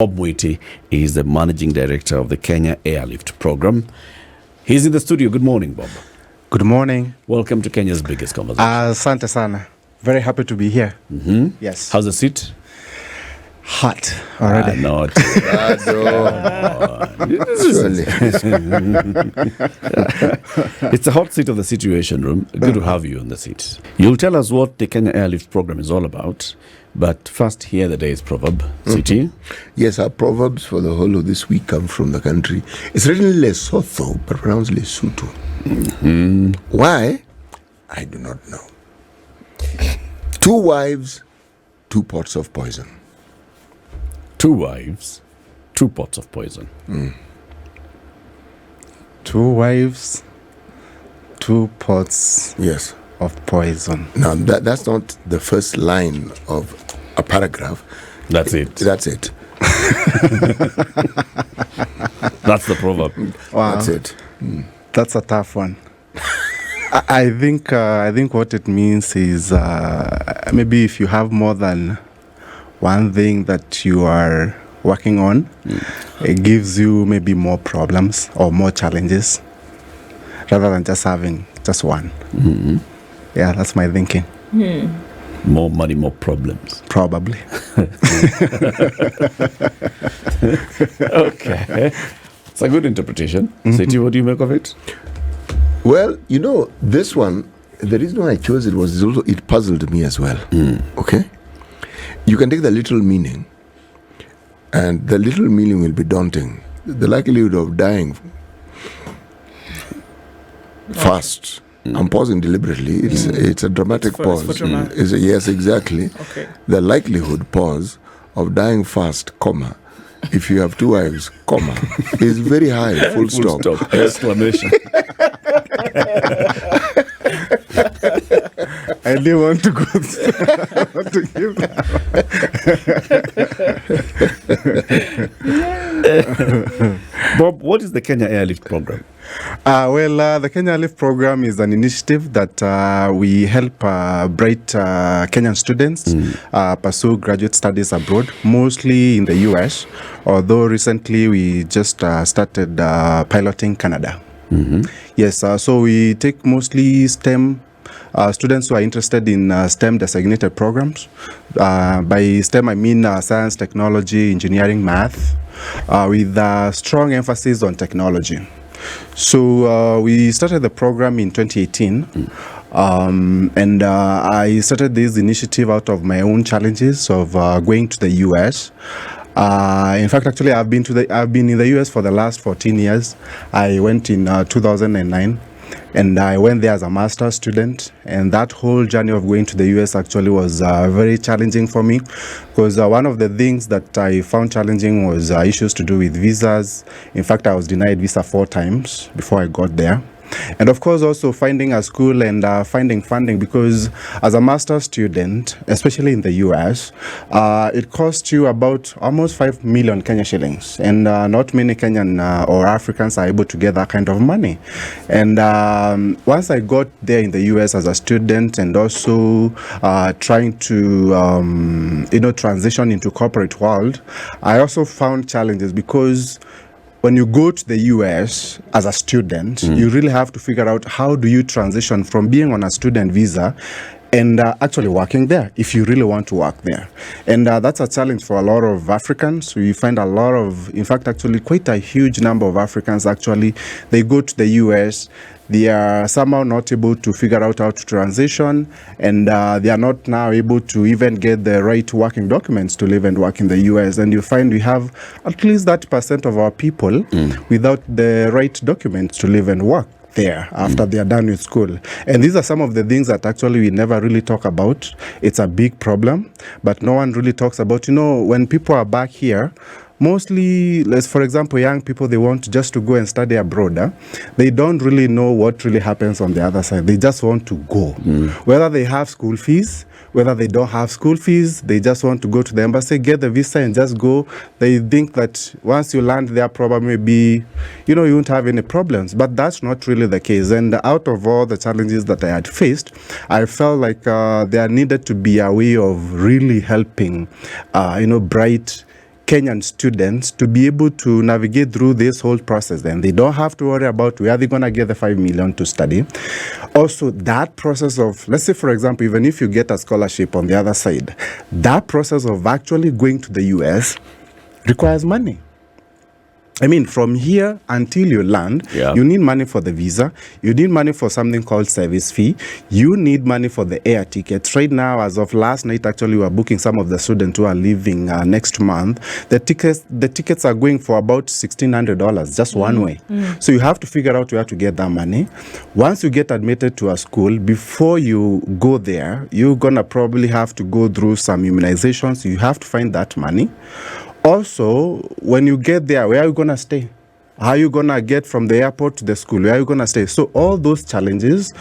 Mwiti is the managing director of the Kenya Airlift program. He's in the studio. Good morning, Bob. Good morning. Welcome to Kenya's biggest conversation. Asante sana. Very happy to be here. Mm-hmm. Yes. How's the seat? Hot already. Not. It's a hot seat of the Situation Room. Good to have you on the seat. You'll tell us what the Kenya Airlift program is all about. But first, hear the day's proverb. City? Yes, our proverbs for the whole of this week come from the country. It's written Lesotho, but pronounced Lesotho. Mm-hmm. Why? I do not know. 2 wives, 2 pots of poison. 2 wives, 2 pots of poison. 2 wives, 2 pots Yes. of poison. Now, that's not the first line of a paragraph. That's it. That's it. That's the proverb. Wow. That's it. That's a tough one. I think what it means is maybe if you have more than one thing that you are working on, it gives you maybe more problems or more challenges rather than just having just one. Mm-hmm. Yeah, that's my thinking. More money, more problems. Probably. Okay. It's a good interpretation. City, what do you make of it? Well, this one, the reason why I chose it was also it puzzled me as well. Okay? You can take the literal meaning, and the literal meaning will be daunting. The likelihood of dying fast. I'm pausing deliberately. It's a dramatic pause. It's for dramatic. Yes, exactly. Okay. The likelihood, pause, of dying fast, comma, if you have 2 wives, comma, is very high, full stop. Exclamation. I didn't want to go to give that. Bob, what is the Kenya Airlift program? The Kenya Airlift program is an initiative that we help bright Kenyan students pursue graduate studies abroad, mostly in the US, although recently we just started piloting Canada. Mm-hmm. Yes, so we take mostly STEM students who are interested in STEM designated programs. By STEM, I mean science, technology, engineering, math, with a strong emphasis on technology. So we started the program in 2018, and I started this initiative out of my own challenges of going to the US. In fact, actually, I've been in the US for the last 14 years. I went in 2009. And I went there as a master's student, and that whole journey of going to the US actually was very challenging for me, because one of the things that I found challenging was issues to do with visas. In fact, I was denied visa 4 times before I got there. And of course, also finding a school and finding funding, because as a master's student, especially in the US, it costs you about almost 5 million Kenya shillings. And not many Kenyan or Africans are able to get that kind of money. And once I got there in the US as a student and also trying to, transition into corporate world, I also found challenges, because when you go to the US as a student, you really have to figure out how do you transition from being on a student visa and actually working there, if you really want to work there. And that's a challenge for a lot of Africans. We find a lot of, in fact, actually quite a huge number of Africans, actually, they go to the US, they are somehow not able to figure out how to transition, and they are not now able to even get the right working documents to live and work in the US. And you find we have at least that % of our people without the right documents to live and work there after they are done with school. And these are some of the things that actually we never really talk about. It's a big problem, but no one really talks about, when people are back here, mostly, for example, young people, they want just to go and study abroad. They don't really know what really happens on the other side. They just want to go. Whether they have school fees, whether they don't have school fees, they just want to go to the embassy, get the visa and just go. They think that once you land there, probably maybe, you won't have any problems. But that's not really the case. And out of all the challenges that I had faced, I felt like there needed to be a way of really helping, bright Kenyan students to be able to navigate through this whole process. Then they don't have to worry about where they're going to get the 5 million to study. Also, that process of, let's say, for example, even if you get a scholarship on the other side, that process of actually going to the US requires money. I mean, from here until you land, you need money for the visa. You need money for something called service fee. You need money for the air tickets. Right now, as of last night, actually, we are booking some of the students who are leaving next month. The tickets are going for about $1,600, just one way. So you have to figure out where to get that money. Once you get admitted to a school, before you go there, you're going to probably have to go through some immunizations. You have to find that money. Also, when you get there, where are you going to stay? How are you going to get from the airport to the school? Where are you going to stay? So all those challenges,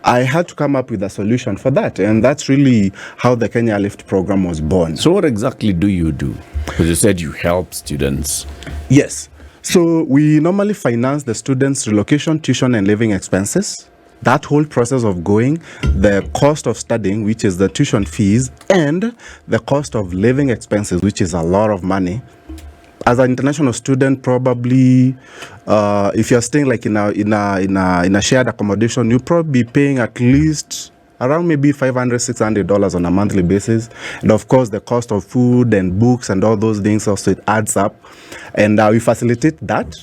I had to come up with a solution for that. And that's really how the Kenya Airlift program was born. So what exactly do you do? Because you said you help students. Yes. So we normally finance the students' relocation, tuition, and living expenses. That whole process of going, the cost of studying, which is the tuition fees, and the cost of living expenses, which is a lot of money. As an international student, probably, if you're staying like in a shared accommodation, you'll probably be paying at least around maybe $500, $600 on a monthly basis. And of course, the cost of food and books and all those things also, it adds up. And we facilitate that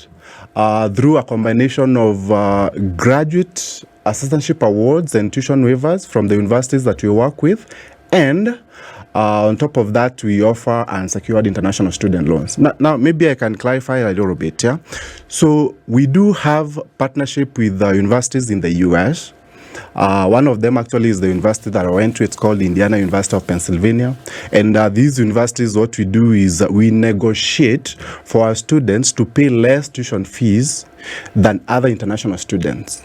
through a combination of graduate assistantship awards and tuition waivers from the universities that we work with. And on top of that, we offer unsecured international student loans. Now, maybe I can clarify a little bit. Yeah. So we do have partnership with universities in the US. One of them actually is the university that I went to. It's called Indiana University of Pennsylvania. And these universities, what we do is we negotiate for our students to pay less tuition fees than other international students.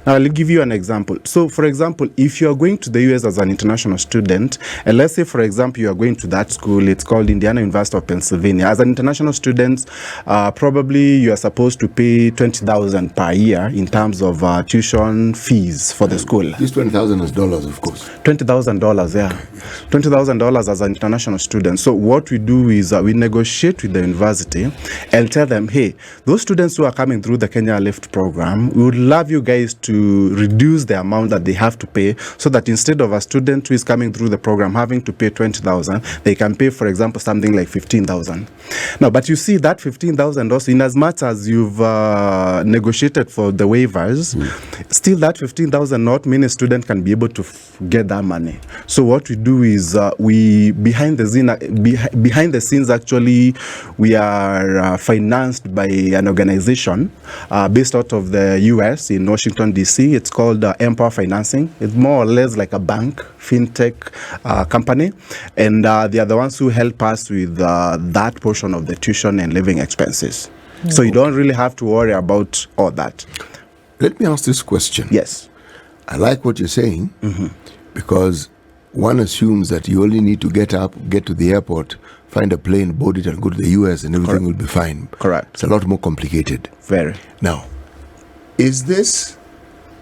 Now, I'll give you an example. So, for example, if you are going to the US as an international student, and let's say, for example, you are going to that school, it's called Indiana University of Pennsylvania. As an international student, probably you are supposed to pay $20,000 per year in terms of tuition fees for the school. This $20,000 is dollars, of course. $20,000, yeah. $20,000 as an international student. So what we do is we negotiate with the university and tell them, hey, those students who are coming through the Kenya Airlift program, we would love you guys to reduce the amount that they have to pay, so that instead of a student who is coming through the program having to pay $20,000, they can pay, for example, something like $15,000. Now, but you see that $15,000 also, in as much as you've negotiated for the waivers, still that $15,000 not many students can be able to get that money. So what we do is we behind the scenes actually we are financed by an organization based out of the US in Washington DC. It's called Empower Financing. It's more or less like a bank, fintech company, and they are the ones who help us with that portion of the tuition and living expenses. So you don't really have to worry about all that. Let me ask this question. Yes. I like what you're saying, because one assumes that you only need to get up, get to the airport, find a plane, board it, and go to the US, and everything will be fine. Correct. It's a lot more complicated. Very. Now, is this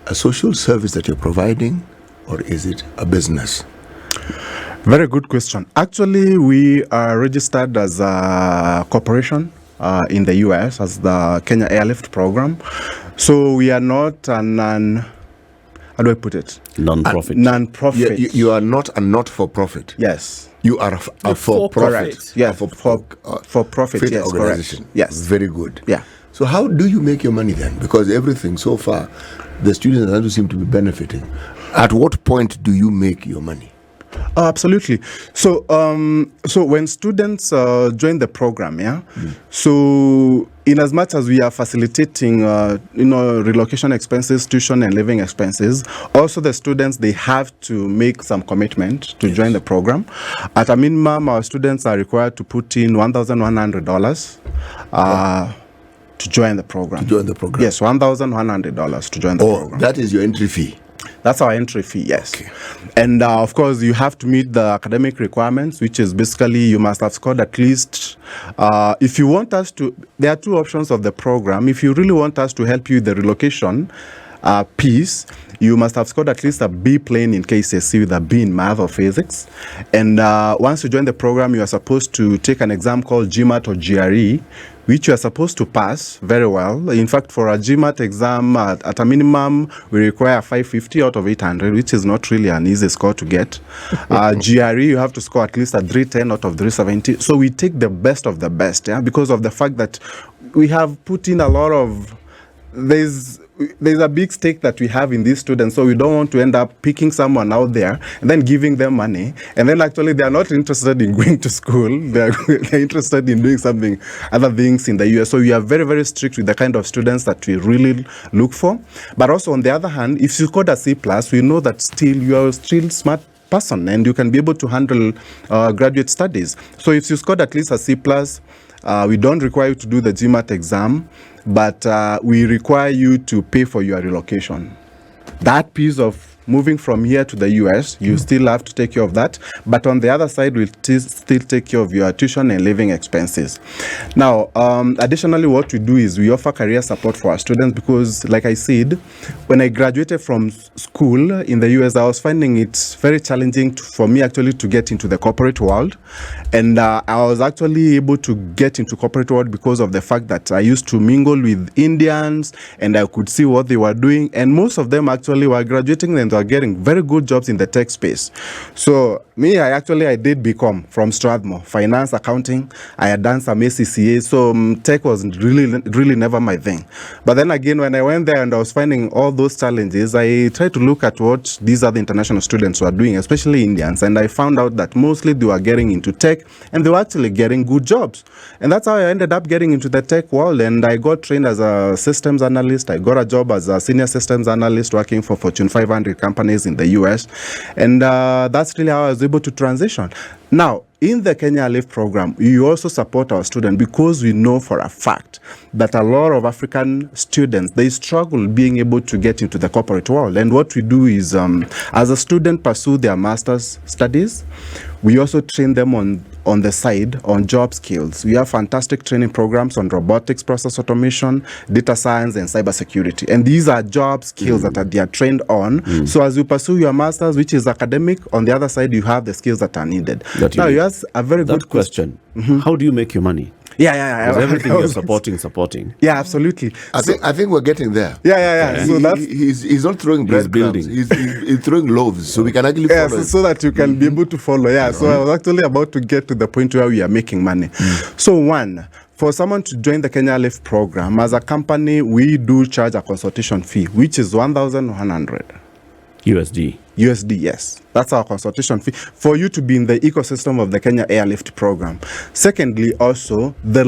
a social service that you're providing, or is it a business? Very good question. Actually, we are registered as a corporation in the US as the Kenya Airlift program. So we are not how do I put it? Non-profit. Non-profit. You are not a not-for-profit. Yes. You are a for-profit. Correct. Yes. For-profit. Yes. Organization. Correct. Yes. Very good. Yeah. So how do you make your money then? Because everything so far, the students don't seem to be benefiting. At what point do you make your money? Absolutely. So when students join the program, so in as much as we are facilitating, relocation expenses, tuition and living expenses, also the students, they have to make some commitment to join the program. At a minimum, our students are required to put in $1,100 to join the program. To join the program? Yes, $1,100 to join the program. That is your entry fee? That's our entry fee, yes. Okay. And of course, you have to meet the academic requirements, which is basically you must have scored at least, if you want us to, there are two options of the program. If you really want us to help you with the relocation, piece, you must have scored at least a B plane in KCSE with a B in math or physics. And once you join the program, you are supposed to take an exam called GMAT or GRE, which you are supposed to pass very well. In fact, for a GMAT exam, at a minimum, we require 550 out of 800, which is not really an easy score to get. GRE, you have to score at least a 310 out of 370. So we take the best of the best, yeah, because of the fact that we have put in a lot of, there's a big stake that we have in these students, so we don't want to end up picking someone out there and then giving them money, and then actually they are not interested in going to school. They're interested in doing something, other things in the US. So we are very, very strict with the kind of students that we really look for. But also on the other hand, if you scored a C+, we know that still you are still smart person and you can be able to handle graduate studies. So if you scored at least a C+, we don't require you to do the GMAT exam, but we require you to pay for your relocation. That piece of moving from here to the US, you still have to take care of that. But on the other side, we'll still take care of your tuition and living expenses. Now, additionally, what we do is we offer career support for our students because, like I said, when I graduated from school in the US, I was finding it very challenging for me actually to get into the corporate world. And I was actually able to get into corporate world because of the fact that I used to mingle with Indians and I could see what they were doing. And most of them actually were graduating and are getting very good jobs in the tech space. So me, I did BCom from Strathmore, finance, accounting. I had done some ACCA, so tech was really never my thing. But then again, when I went there and I was finding all those challenges, I tried to look at what these other international students were doing, especially Indians, and I found out that mostly they were getting into tech and they were actually getting good jobs. And that's how I ended up getting into the tech world, and I got trained as a systems analyst. I got a job as a senior systems analyst working for Fortune 500 companies in the US, and that's really how I was able to transition. Now, in the Kenya Airlift program, we also support our students because we know for a fact that a lot of African students, they struggle being able to get into the corporate world. And what we do is, as a student pursue their master's studies, we also train them on the side on job skills. We have fantastic training programs on robotics, process automation, data science, and cybersecurity. And these are job skills that they are trained on. So as you pursue your master's, which is academic, on the other side, you have the skills that are needed. Now, you asked a very good question. How do you make your money? Yeah. Everything you're supporting. Yeah, absolutely. I think we're getting there. Yeah. So that's he's not throwing breadcrumbs. He's throwing loaves, so we can actually follow. So that you can be able to follow. Yeah. So I was actually about to get to the point where we are making money. So one, for someone to join the Kenya Airlift program, as a company, we do charge a consultation fee, which is 1,100 USD, yes. That's our consultation fee for you to be in the ecosystem of the Kenya Airlift program. Secondly, also, the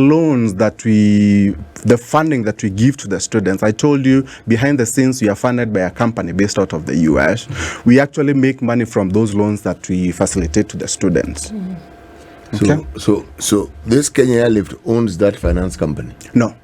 funding that we give to the students. I told you, behind the scenes, we are funded by a company based out of the US. We actually make money from those loans that we facilitate to the students. Okay? So this Kenya Airlift owns that finance company? No.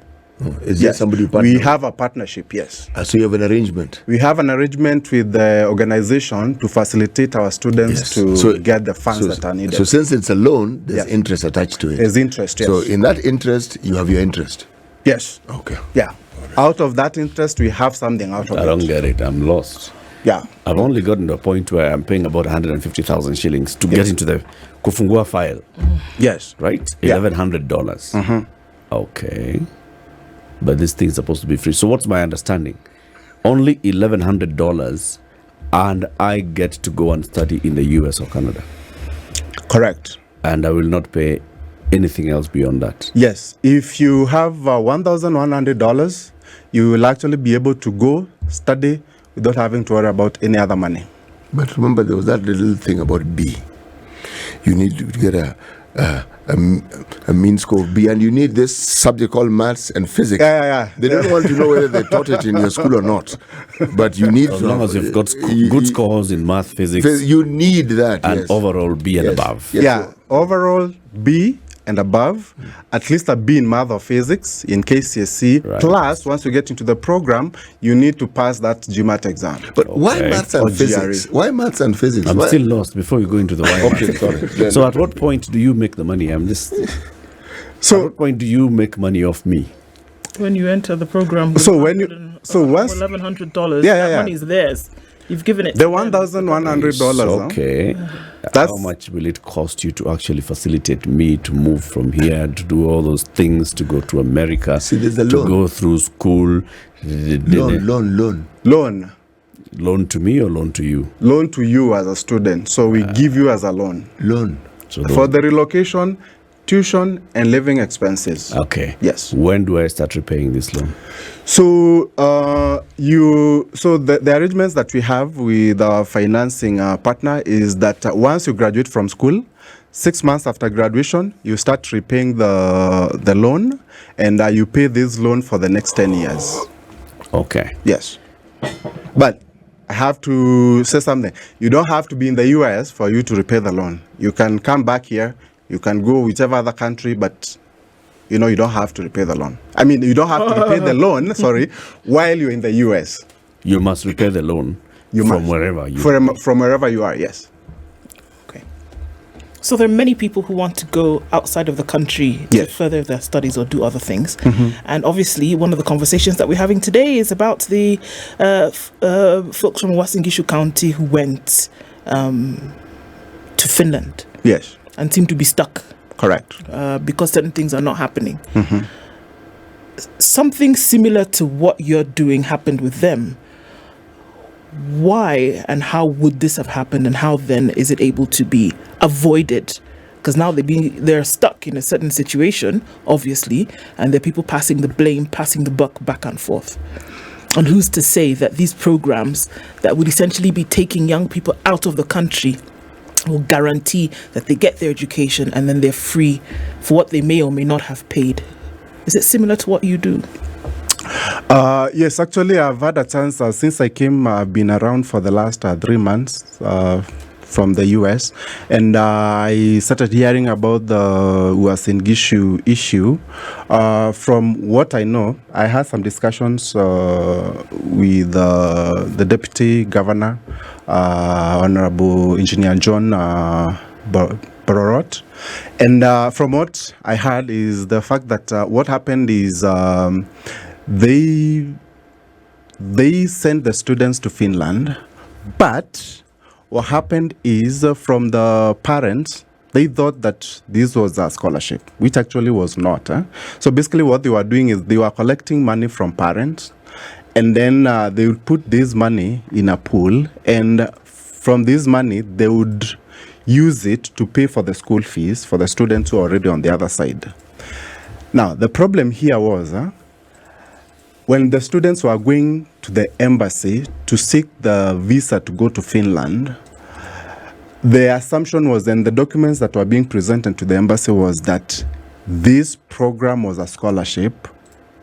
Is there somebody you partner We with? have a partnership, yes. So you have an arrangement? We have an arrangement with the organization to facilitate our students to get the funds that are needed. So since it's a loan, there's interest attached to it. There's interest, yes. So in that interest, you have your interest? Yes. Okay. Yeah. Out of that interest, we have something out of it. I don't get it. I'm lost. Yeah. I've only gotten to a point where I'm paying about 150,000 shillings to get into the Kufungua file. Yes. Right? $1,100. Okay. But this thing's supposed to be free. So what's my understanding? Only $1,100 and I get to go and study in the US or Canada. Correct. And I will not pay anything else beyond that. Yes. If you have $1,100, you will actually be able to go study without having to worry about any other money. But remember, there was that little thing about B. You need to get a mean score of B, and you need this subject called maths and physics. Yeah. They don't want to know whether they taught it in your school or not, but you need as long as you've got good scores in math, physics, you need that, and overall B and above. Yeah, overall B and above, at least a B in math or physics in KCSE. Right. Plus, once you get into the program, you need to pass that GMAT exam. But why maths and Or physics? GRE. Why maths and physics? I'm Why? still lost before you go into the why. Okay, sorry. So at what point do you make the money? At what point do you make money off me? When you enter the program, with So when you, so once $1,100, Yeah. money is theirs. You've given it the to them. $1,100, Okay. That's- How much will it cost you to actually facilitate me to move from here, to do all those things, to go to America, See, there's a to loan. go through school? Loan. Loan to me or loan to you? loan to you as a student. So we give you as a loan So for the relocation, tuition, and living expenses. okay. Yes. When do I start repaying this loan? So the arrangements that we have with our financing partner is that once you graduate from school, 6 months after graduation, you start repaying the loan, and you pay this loan for the next 10 years. Okay. Yes. But I have to say something. You don't have to be in the US for you to repay the loan. You can come back here. You can go whichever other country, but you don't have to repay the loan. I mean, you don't have to repay the loan, while you're in the US. You must repay the loan from wherever you From wherever you are, yes. Okay. So there are many people who want to go outside of the country to Yes. further their studies or do other things. And obviously, one of the conversations that we're having today is about the folks from Wasingishu County who went to Finland Yes, and seem to be stuck correct. because certain things are not happening. Something similar to what you're doing happened with them. Why and how would this have happened, and how then is it able to be avoided? Because now they're stuck in a certain situation, obviously, and there are people passing the blame, passing the buck back and forth. And who's to say that these programs that would essentially be taking young people out of the country will guarantee that they get their education and then they're free for what they may or may not have paid? Is it similar to what you do? Yes, actually, I've had a chance since I came. I've been around for the last 3 months from the US, and I started hearing about the Wasingishu issue. From what I know, I had some discussions with the Deputy Governor, Honorable Engineer John Bororot. And from what I heard is the fact that what happened is they sent the students to Finland, but what happened is from the parents, they thought that this was a scholarship, which actually was not. So basically what they were doing is they were collecting money from parents, and then they would put this money in a pool, and from this money they would use it to pay for the school fees for the students who are already on the other side. Now, the problem here was when the students were going to the embassy to seek the visa to go to Finland, the assumption was, and the documents that were being presented to the embassy was that this program was a scholarship,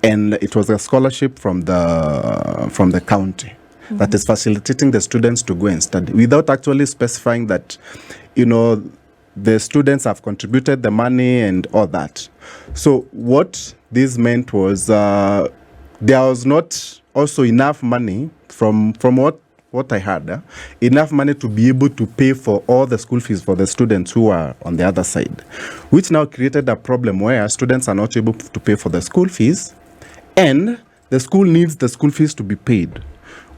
and it was a scholarship from the county that is facilitating the students to go and study, without actually specifying that, the students have contributed the money and all that. So what this meant was there was not also enough money from what I heard, enough money to be able to pay for all the school fees for the students who are on the other side, which now created a problem where students are not able to pay for the school fees, and the school needs the school fees to be paid,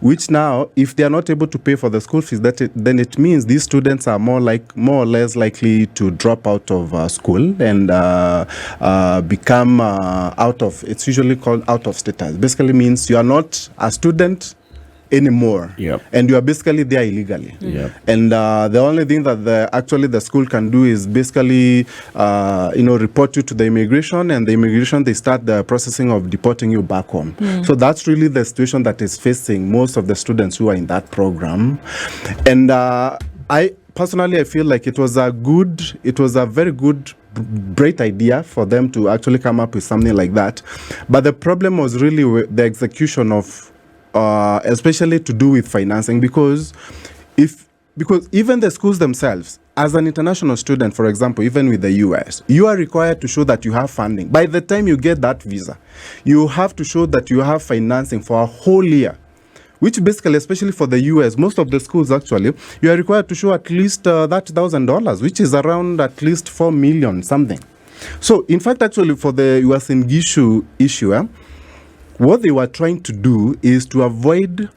which now, if they are not able to pay for the school fees, then it means these students are more or less likely to drop out of school and become it's usually called out of status. Basically means you are not a student anymore. Yep. And you are basically there illegally. Yep. And the only thing that the school can do is basically report you to the immigration, and the immigration, they start the processing of deporting you back home. So that's really the situation that is facing most of the students who are in that program. And I feel like it was a very good, great idea for them to actually come up with something like that. But the problem was really the execution of especially to do with financing, because even the schools themselves, as an international student, for example, even with the US, you are required to show that you have funding. By the time you get that visa, you have to show that you have financing for a whole year, which basically, especially for the US, most of the schools actually, you are required to show at least $30,000, which is around at least 4 million something. So in fact, actually, for the Wasingishu issue, what they were trying to do is to avoid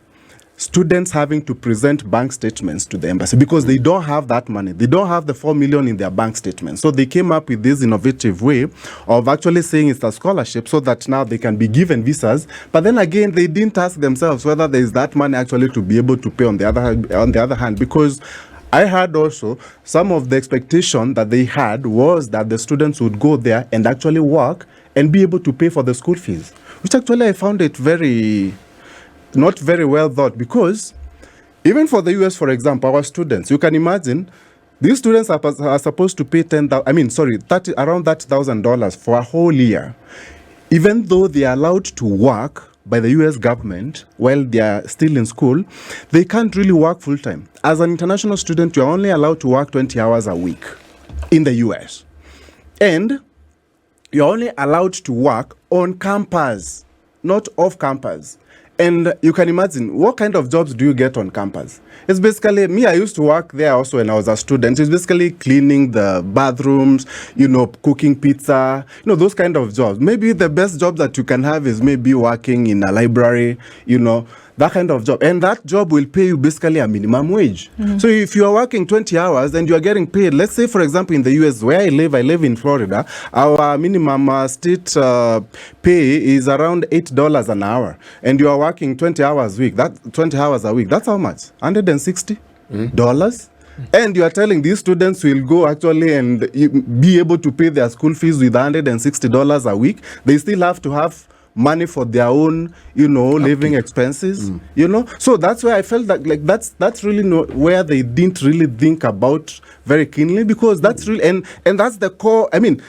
students having to present bank statements to the embassy because they don't have that money. They don't have the 4 million in their bank statements. So they came up with this innovative way of actually saying it's a scholarship so that now they can be given visas. But then again, they didn't ask themselves whether there is that money actually to be able to pay on the other hand, because I heard also some of the expectation that they had was that the students would go there and actually work and be able to pay for the school fees, which actually I found it not very well thought, because even for the US, for example, our students, you can imagine these students are supposed to pay around $30,000 for a whole year, even though they are allowed to work by the US government while they are still in school. They can't really work full time. As an international student, you're only allowed to work 20 hours a week in the US, and you're only allowed to work on campus, not off campus. And you can imagine, what kind of jobs do you get on campus? It's basically, I used to work there also when I was a student. It's basically cleaning the bathrooms, cooking pizza, those kind of jobs. Maybe the best job that you can have is maybe working in a library, that kind of job. And that job will pay you basically a minimum wage. Mm-hmm. So if you are working 20 hours and you are getting paid, let's say, for example, in the US, where I live in Florida, our minimum state pay is around $8 an hour. And you are working 20 hours a week. That's how much? $160? And you are telling these students will go actually and be able to pay their school fees with $160 a week. They still have to have money for their own, living expenses, So that's where I felt that that's really where they didn't really think about very keenly, because that's really, and that's the core. I mean,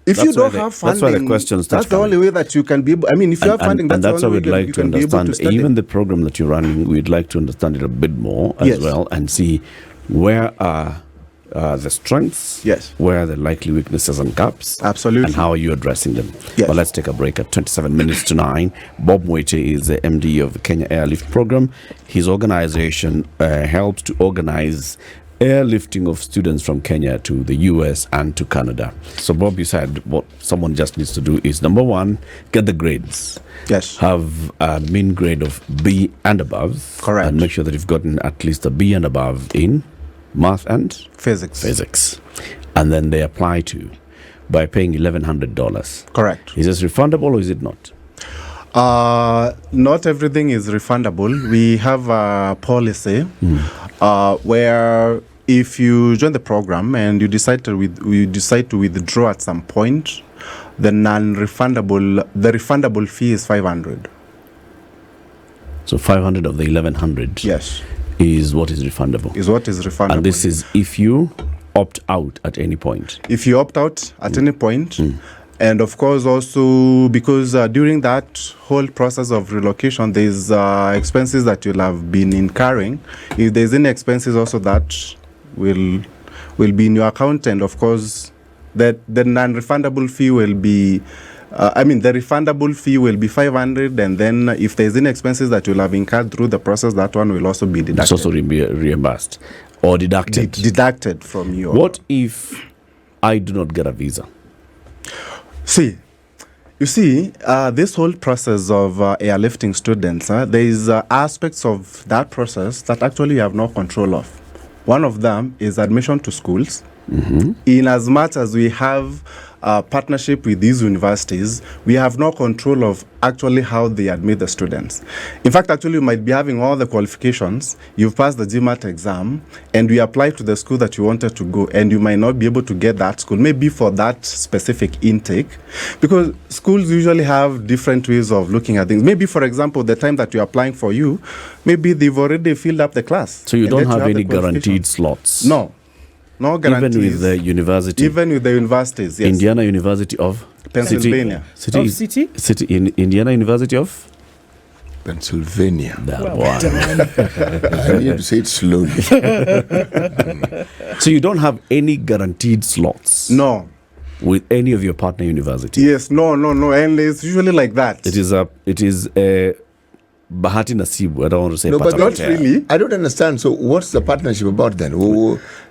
if you don't have funding, that's why the questions that's the only way that you can be able, if you have funding, that's that's the how only we'd way like you to can be able understand. to study. Even the program that you're running, we'd like to understand it a bit more as well, and see where are the strengths, where are the likely weaknesses and gaps, absolutely, and how are you addressing them. Yes. But let's take a break at 27 minutes to 9. Bob Mwiti is the MD of the Kenya Airlift program. His organization helps to organize airlifting of students from Kenya to the US and to Canada. So Bob, you said what someone just needs to do is, number one, get the grades. Yes. Have a mean grade of B and above. Correct. And make sure that you've gotten at least a B and above in math and physics. And then they apply to by paying $1,100. Correct. Is this refundable or is it not? Not everything is refundable. We have a policy where if you join the program and you decide to withdraw at some point, the refundable fee is $500. So 500 of the 1,100. Yes. Is what is refundable. And this is if you opt out at any point. If you opt out at any point, and of course also because during that whole process of relocation, there's expenses that you'll have been incurring. If there's any expenses also that will be in your account, and of course that the non-refundable fee will be. The refundable fee will be $500, and then if there's any expenses that you'll have incurred through the process, that one will also be deducted. It's also reimbursed or deducted. Deducted from you. What if I do not get a visa? You see, this whole process of airlifting students, there is aspects of that process that actually you have no control of. One of them is admission to schools. Mm-hmm. In as much as we have partnership with these universities, we have no control of actually how they admit the students. In fact, actually, you might be having all the qualifications, you've passed the GMAT exam, and we apply to the school that you wanted to go, and you might not be able to get that school, maybe for that specific intake, because schools usually have different ways of looking at things. Maybe, for example, the time that you're applying for maybe they've already filled up the class. So you don't have any guaranteed slots? No guarantees. Even with the university? Even with the universities, yes. Indiana University of? Pennsylvania. City in Indiana University of? Pennsylvania. I need to say it slowly. So you don't have any guaranteed slots? No. With any of your partner universities? Yes, no. And it's usually like that. It is a bahati nasibu. I don't want to say No, but pata not potea. really. I don't understand. So what's the partnership about then?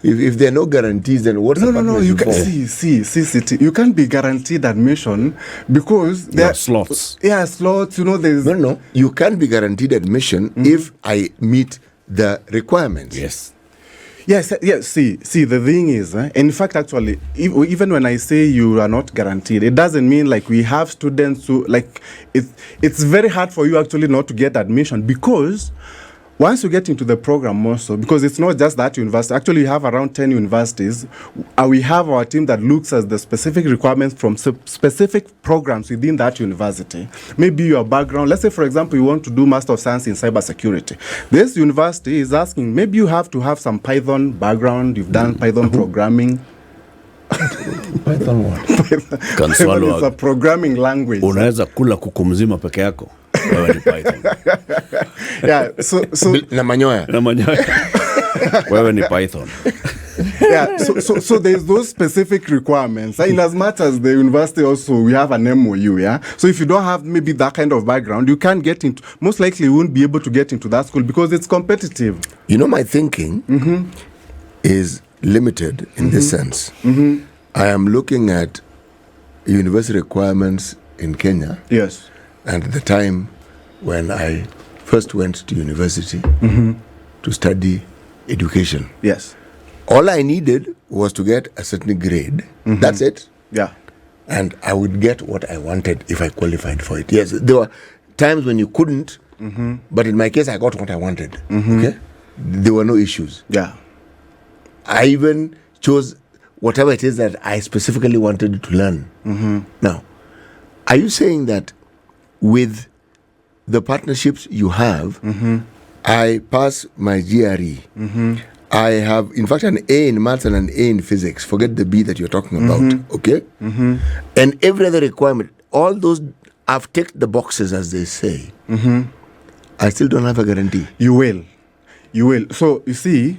If there are no guarantees, then what's the No, partnership you can for? see, City. You can't be guaranteed admission because There there are slots. Yeah, slots. There's No. You can be guaranteed admission if I meet the requirements. Yes. Yes. See, the thing is, in fact, actually, even when I say you are not guaranteed, it doesn't mean like we have students who it's very hard for you actually not to get admission because once you get into the program also, because it's not just that university. Actually, we have around 10 universities. We have our team that looks at the specific requirements from specific programs within that university. Maybe your background. Let's say, for example, you want to do Master of Science in Cybersecurity. This university is asking, maybe you have to have some Python background. You've done Python programming. Python what? Can Python swallow is a programming language. unaweza kula kuku mzima peke yako. Wewe ni Python. Yeah. So Na manyoya. Na manyoya. Wewe ni Python. yeah, so there's those specific requirements. In as much as the university also, we have an MOU, yeah? So if you don't have maybe that kind of background, you can't get into, most likely you won't be able to get into that school because it's competitive. My thinking is limited in this sense. I am looking at university requirements in Kenya. Yes. And at the time when I first went to university to study education, Yes. all I needed was to get a certain grade. That's it. Yeah. And I would get what I wanted if I qualified for it. Yes, there were times when you couldn't, but in my case, I got what I wanted. Okay? There were no issues. Yeah. I even chose whatever it is that I specifically wanted to learn. Now, are you saying that with the partnerships you have, I pass my GRE, I have, in fact, an A in maths and an A in physics. Forget the B that you're talking about, okay? And every other requirement, all those, I've ticked the boxes, as they say. I still don't have a guarantee. You will. So, you see,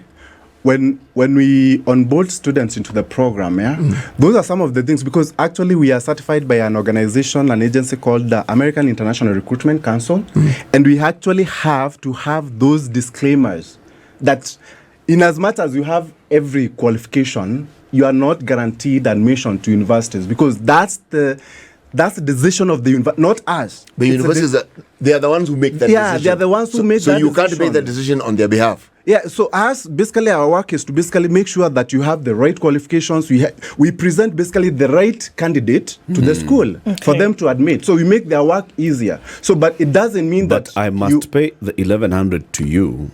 when we onboard students into the program, those are some of the things, because actually we are certified by an organization, an agency called the American International Recruitment Council, and we actually have to have those disclaimers that in as much as you have every qualification, you are not guaranteed admission to universities, because that's the decision of the university, not us. The universities, they are the ones who make that Yeah, decision. they are the ones who make that So you can't decision. make that decision on their behalf. Yeah, so basically our work is to basically make sure that you have the right qualifications. We present basically the right candidate to the school for them to admit. So we make their work easier. So, but it doesn't mean But that I must pay the 1,100 to you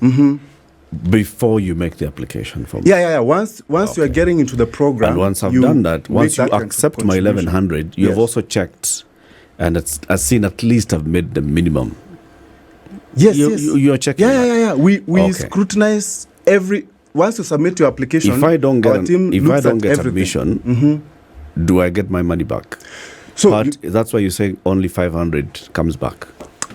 before you make the application for me. Yeah. Once you are getting into the program, And once I've done that, once you make that accept my contribution. 1,100, you have Yes. also checked, and I've seen at least I've made the minimum. Yes, You're checking. Yeah. We Okay. scrutinize once you submit your application. If I don't our get team looks at everything. admission, do I get my money back? So But that's why you say only 500 comes back.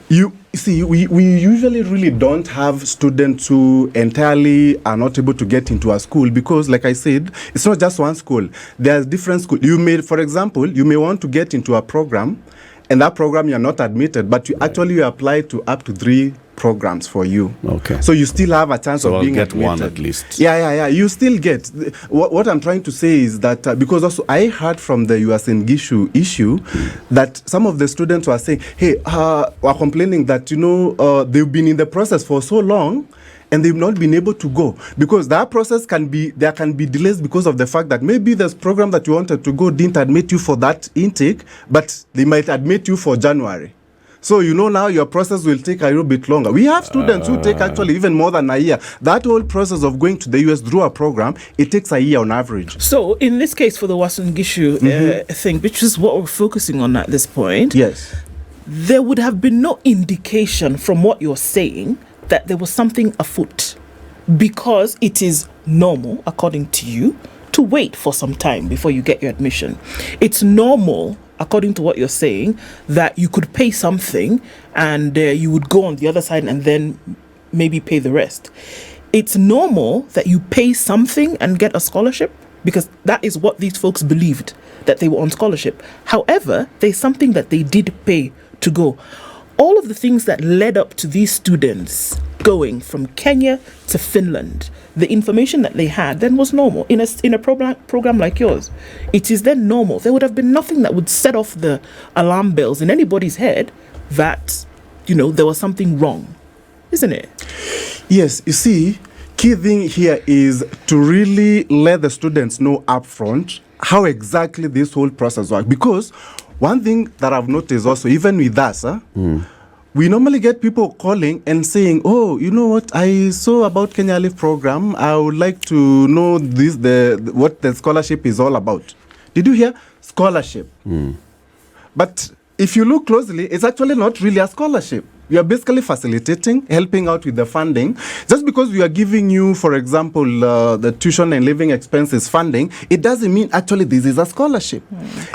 You see, we usually really don't have students who entirely are not able to get into a school because, like I said, it's not just one school. There's different schools. For example, you may want to get into a program, and that program you're not admitted, but you actually apply to up to 3 programs for you. Okay. So you still have a chance So of I'll being get admitted. one at least. Yeah. You still get. What I'm trying to say is that because also I heard from the USN issue that some of the students were saying, hey, were complaining that they've been in the process for so long and they've not been able to go, because that process there can be delays because of the fact that maybe this program that you wanted to go didn't admit you for that intake, but they might admit you for January. So now your process will take a little bit longer. We have students who take actually even more than a year. That whole process of going to the US through a program, it takes a year on average. So in this case for the Wasun Gishu thing, which is what we're focusing on at this point, Yes. there would have been no indication from what you're saying that there was something afoot, because it is normal, according to you, to wait for some time before you get your admission. It's normal, according to what you're saying, that you could pay something and you would go on the other side and then maybe pay the rest. It's normal that you pay something and get a scholarship, because that is what these folks believed, that they were on scholarship. However, there's something that they did pay to go. all of the things that led up to these students going from Kenya to Finland, the information that they had then was normal. In a program like yours, it is then normal. There would have been nothing that would set off the alarm bells in anybody's head that, there was something wrong, isn't it? Yes, you see, key thing here is to really let the students know upfront how exactly this whole process works. Because one thing that I've noticed also, even with us, we normally get people calling and saying, oh, you know what, I saw about Kenya Airlift program. I would like to know what the scholarship is all about. Did you hear? Scholarship. But if you look closely, it's actually not really a scholarship. We are basically facilitating, helping out with the funding. Just because we are giving you, for example, the tuition and living expenses funding, it doesn't mean actually this is a scholarship.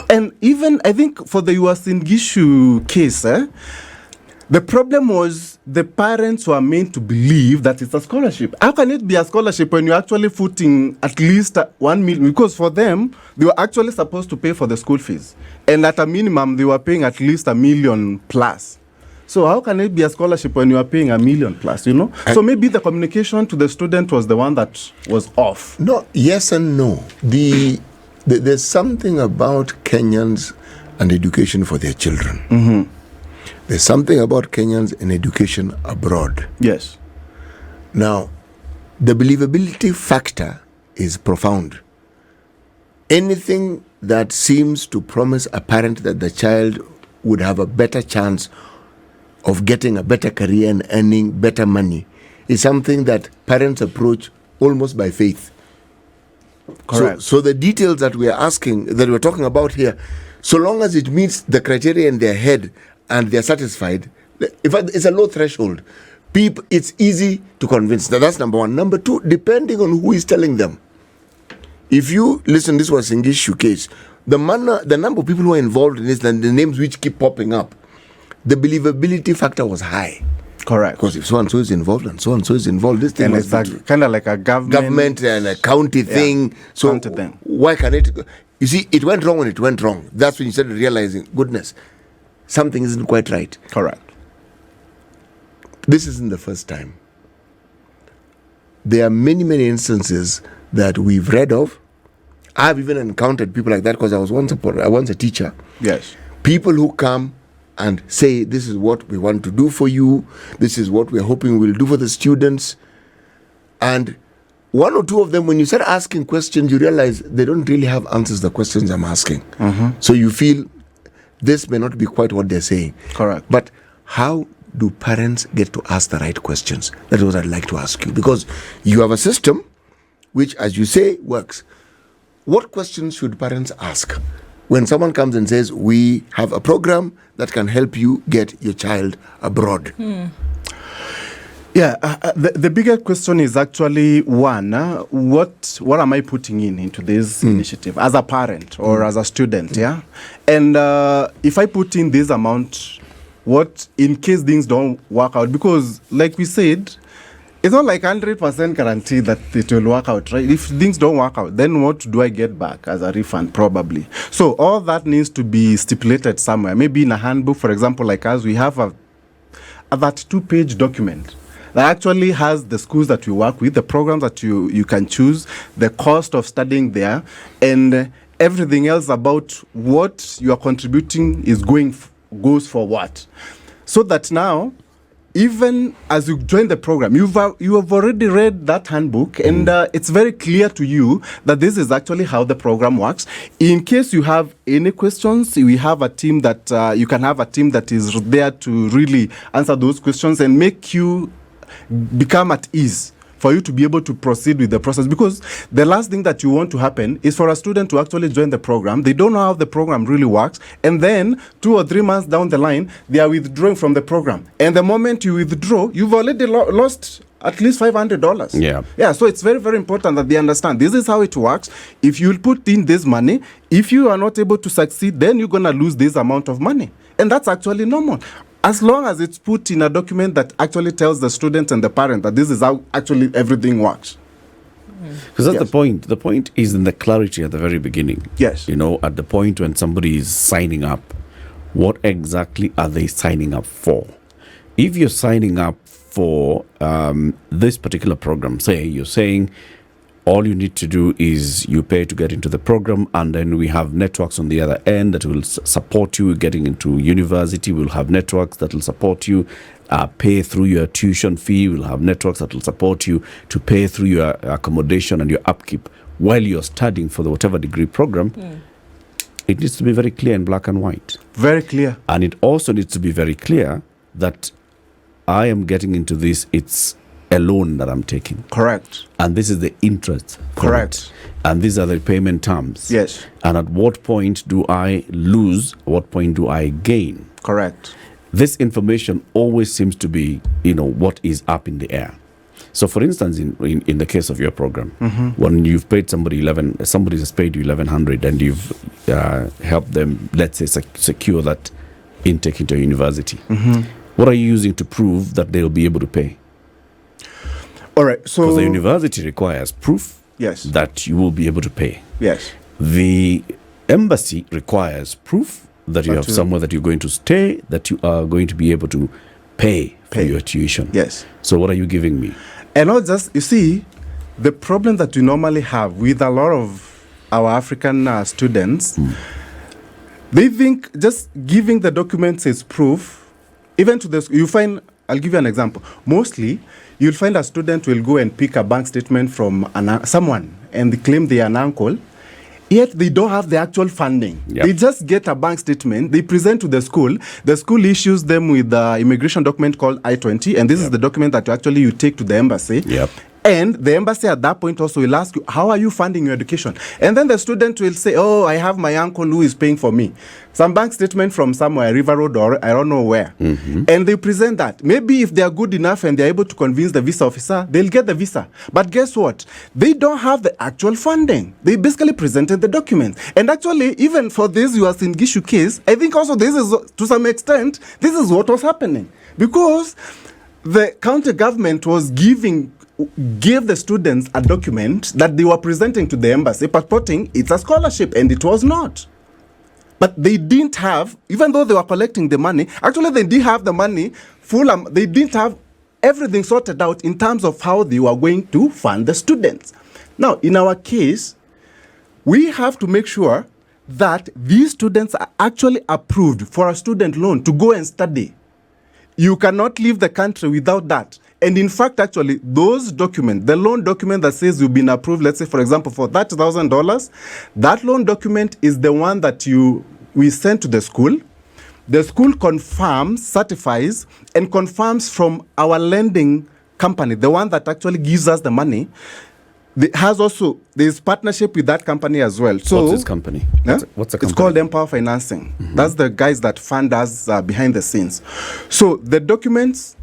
And even, I think, for the Uasin case, the problem was the parents were meant to believe that it's a scholarship. How can it be a scholarship when you're actually footing at least 1 million? Because for them, they were actually supposed to pay for the school fees. And at a minimum, they were paying at least $1 million plus. So how can it be a scholarship when you are paying $1 million plus, So maybe the communication to the student was the one that was off. No, yes and no. There's something about Kenyans and education for their children. There's something about Kenyans and education abroad. Yes. Now, the believability factor is profound. Anything that seems to promise a parent that the child would have a better chance of getting a better career and earning better money is something that parents approach almost by faith. Correct. So the details that we're talking about here, so long as it meets the criteria in their head and they're satisfied, in fact, it's a low threshold. It's easy to convince. That's number one. Number two, depending on who is telling them. If you listen, this was Ngishu case. The number of people who are involved in this, and the names which keep popping up, the believability factor was high. Correct. Because if so and so is involved and so and so is involved, this thing is kind of like a government and a county thing. So why can it? You see, it went wrong when it went wrong. That's when you started realizing, goodness, something isn't quite right. Correct. This isn't the first time. There are many, many instances that we've read of. I've even encountered people like that because I was once a teacher. Yes. People who come and say, this is what we want to do for you. This is what we're hoping we'll do for the students. And one or two of them, when you start asking questions, you realize they don't really have answers to the questions I'm asking. So you feel this may not be quite what they're saying. Correct. But how do parents get to ask the right questions? That is what I'd like to ask you. Because you have a system which, as you say, works. What questions should parents ask when someone comes and says, we have a program that can help you get your child abroad? Yeah, the bigger question is actually one, what am I putting into this initiative as a parent or as a student, yeah? And if I put in this amount, what in case things don't work out? Because like we said, it's not like 100% guarantee that it will work out, right? If things don't work out, then what do I get back as a refund? Probably. So all that needs to be stipulated somewhere. Maybe in a handbook, for example, like us, we have that 2-page document that actually has the schools that we work with, the programs that you can choose, the cost of studying there, and everything else about what you are contributing is goes for what. So that now, even as you join the program, you have already read that handbook, and it's very clear to you that this is actually how the program works. In case you have any questions, we have a team that you can have a team that is there to really answer those questions and make you become at ease for you to be able to proceed with the process. Because the last thing that you want to happen is for a student to actually join the program. They don't know how the program really works. And then 2 or 3 months down the line, they are withdrawing from the program. And the moment you withdraw, you've already lost at least $500. Yeah. So it's very, very important that they understand this is how it works. If you put in this money, if you are not able to succeed, then you're going to lose this amount of money. And that's actually normal. As long as it's put in a document that actually tells the student and the parent that this is how actually everything works. Because that's the point. The point is in the clarity at the very beginning. Yes. At the point when somebody is signing up, what exactly are they signing up for? If you're signing up for this particular program, say you're saying all you need to do is you pay to get into the program, and then we have networks on the other end that will support you getting into university. We'll have networks that will support you pay through your tuition fee. We'll have networks that will support you to pay through your accommodation and your upkeep while you're studying for the whatever degree program. It needs to be very clear in black and white. Very clear. And it also needs to be very clear that I am getting into this, it's a loan that I'm taking. Correct. And this is the interest. Correct. It. And these are the payment terms. Yes. And at what point do I lose? At what point do I gain? Correct. This information always seems to be, what is up in the air. So, for instance, in the case of your program, when you've paid somebody has paid you 1,100, and you've helped them, let's say, secure that intake into a university. What are you using to prove that they'll be able to pay? All right. So because the university requires proof yes, that you will be able to pay. Yes. The embassy requires proof that you have somewhere that you're going to stay, that you are going to be able to pay for your tuition. Yes. So what are you giving me? And not just, you see, the problem that we normally have with a lot of our African students, they think just giving the documents is proof. Even to this, you find, I'll give you an example. Mostly, you'll find a student will go and pick a bank statement from someone and they claim they are an uncle, yet they don't have the actual funding. Yep. They just get a bank statement, they present to the school issues them with the immigration document called I-20, and this is the document that you take to the embassy. Yep. And the embassy at that point also will ask you, how are you funding your education? And then the student will say, oh, I have my uncle who is paying for me. Some bank statement from somewhere, River Road or I don't know where. And they present that. Maybe if they are good enough and they're able to convince the visa officer, they'll get the visa. But guess what? They don't have the actual funding. They basically presented the documents. And actually, even for this Uasin Gishu case, I think also this is, to some extent, this is what was happening. Because the county government was gave the students a document that they were presenting to the embassy purporting it's a scholarship, and it was not. But they didn't have, even though they were collecting the money, actually they didn't have the money full. They didn't have everything sorted out in terms of how they were going to fund the students. Now, in our case, we have to make sure that these students are actually approved for a student loan to go and study. You cannot leave the country without that. And in fact, actually, those documents, the loan document that says you've been approved, let's say, for example, for $30,000, that loan document is the one that we send to the school. The school confirms, certifies, and confirms from our lending company, the one that actually gives us the money. There's partnership with that company as well. So what's this company? What's the company? It's called Empower Financing. That's the guys that fund us behind the scenes. So the documents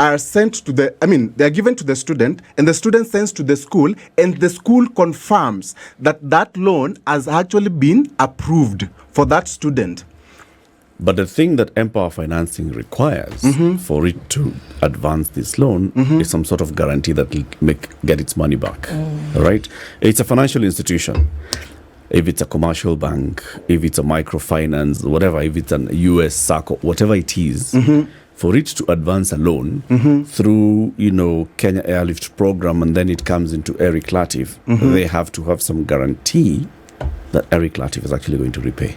are sent to they're given to the student, and the student sends to the school, and the school confirms that that loan has actually been approved for that student. But the thing that Empower Financing requires for it to advance this loan is some sort of guarantee that will get its money back. Right? It's a financial institution. If it's a commercial bank, if it's a microfinance, whatever, if it's an US SACCO, whatever it is, for it to advance a loan through, Kenya Airlift program, and then it comes into Eric Latif, they have to have some guarantee that Eric Latif is actually going to repay.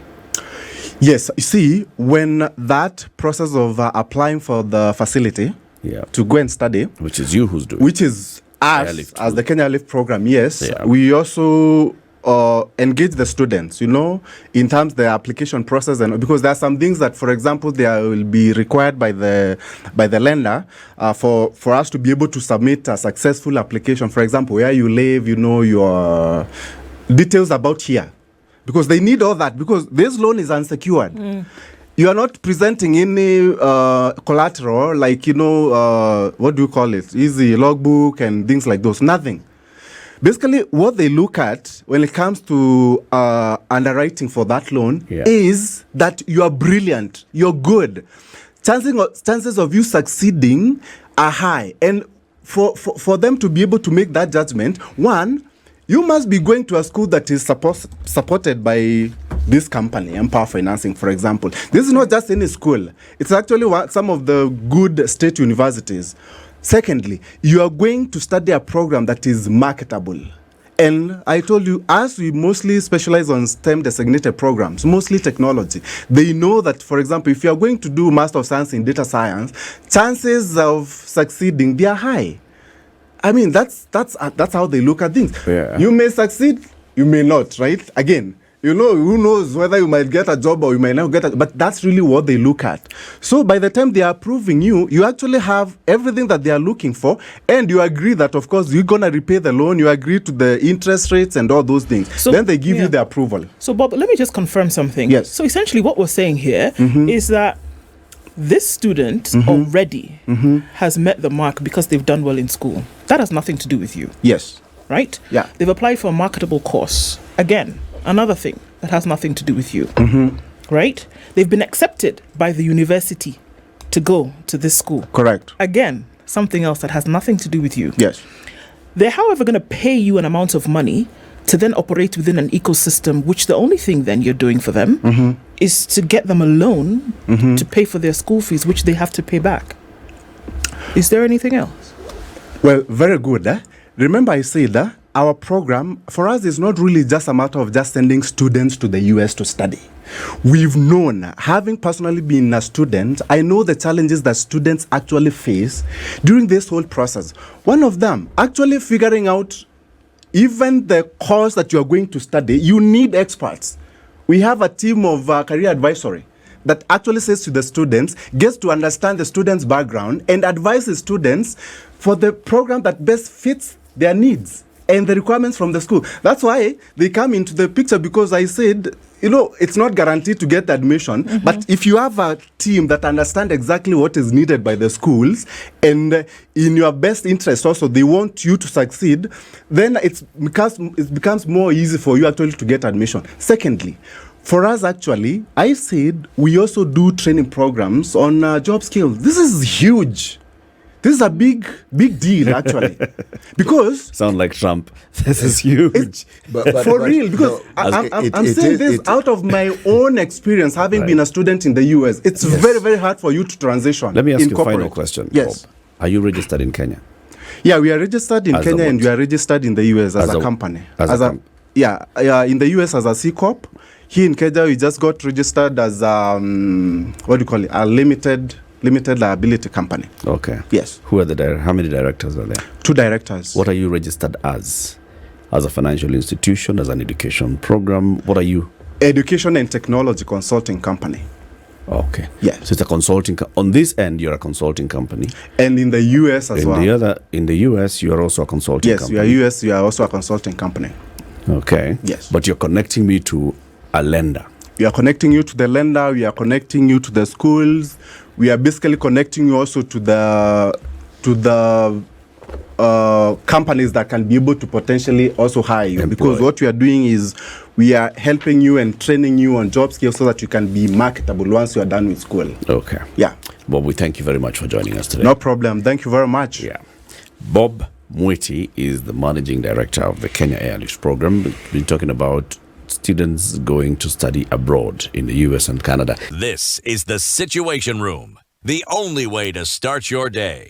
Yes, you see, when that process of applying for the facility to go and study, which is you who's doing, which is us Airlift as the Kenya Airlift program, yes, Yeah. we also engage the students, in terms of the application process, and because there are some things that, for example, there will be required by the lender for us to be able to submit a successful application. For example, where you live, your details about here, because they need all that, because this loan is unsecured. You are not presenting any collateral, like what do you call it? Easy logbook and things like those. Nothing. Basically, what they look at when it comes to underwriting for that loan is that you are brilliant, you're good. Chances of you succeeding are high. And for them to be able to make that judgment, one, you must be going to a school that is supported by this company, Empower Financing, for example. This is not just any school. It's actually some of the good state universities. Secondly, you are going to study a program that is marketable. And I told you, as we mostly specialize on STEM designated programs, mostly technology, they know that, for example, if you are going to do Master of Science in Data Science, chances of succeeding, they are high. I mean, that's how they look at things. Yeah. You may succeed, you may not, right? Again, you know, who knows whether you might get a job or you might not get it, but that's really what they look at. So by the time they are approving you, you actually have everything that they are looking for, and you agree that, of course, you're going to repay the loan, you agree to the interest rates and all those things. So, then they give you the approval. So, Bob, let me just confirm something. Yes. So essentially what we're saying here is that this student already has met the mark because they've done well in school. That has nothing to do with you, Yes. right? Yeah. They've applied for a marketable course. Again, another thing that has nothing to do with you, right? They've been accepted by the university to go to this school. Correct. Again, something else that has nothing to do with you. Yes. They're, however, going to pay you an amount of money to then operate within an ecosystem, which the only thing then you're doing for them is to get them a loan to pay for their school fees, which they have to pay back. Is there anything else? Well, very good. Remember I said that our program, for us, is not really just a matter of just sending students to the US to study. We've known, having personally been a student, I know the challenges that students actually face during this whole process. One of them, actually figuring out even the course that you're going to study, you need experts. We have a team of career advisory that actually says to the students, gets to understand the student's background and advises students for the program that best fits their needs and the requirements from the school. That's why they come into the picture, because I said, you know, it's not guaranteed to get admission, but if you have a team that understand exactly what is needed by the schools and in your best interest also, they want you to succeed, then it becomes more easy for you actually to get admission. Secondly, for us actually, I said we also do training programs on job skills. This is huge. This is a big deal, actually, because Sound like Trump. This is huge. for real, because I'm saying this out of my own experience, having been a student in the US. It's very, very hard for you to transition. Let me ask in you a corporate. final question. Yes. Bob. Are you registered in Kenya? Yeah, we are registered in As a Kenya and what? we are registered in the US as As a a- company. as In the US as a C Corp. Here in Kenya, we just got registered as what do you call it? A limited liability company. Okay. Yes. Who are the how many directors are there? 2 directors. What are you registered as? As a financial institution, as an education program? What are you? Education and technology consulting company. Okay. Yes. So it's a consulting. On this end, you're a consulting company. And in the US as well. In the US, you are also a consulting Yes, company. we are US. We are also a consulting company. Okay. Yes. But you're connecting me to a lender. We are connecting you to the lender. We are connecting you to the schools. We are basically connecting you also to the companies that can be able to potentially also hire you. Employ. Because what we are doing is we are helping you and training you on job skills so that you can be marketable once you are done with school. Okay. Yeah. Bob, we thank you very much for joining us today. No problem. Thank you very much. Yeah. Bob Mwiti is the managing director of the Kenya Airlift program. We've been talking about students going to study abroad in the US and Canada. This is the Situation Room, the only way to start your day.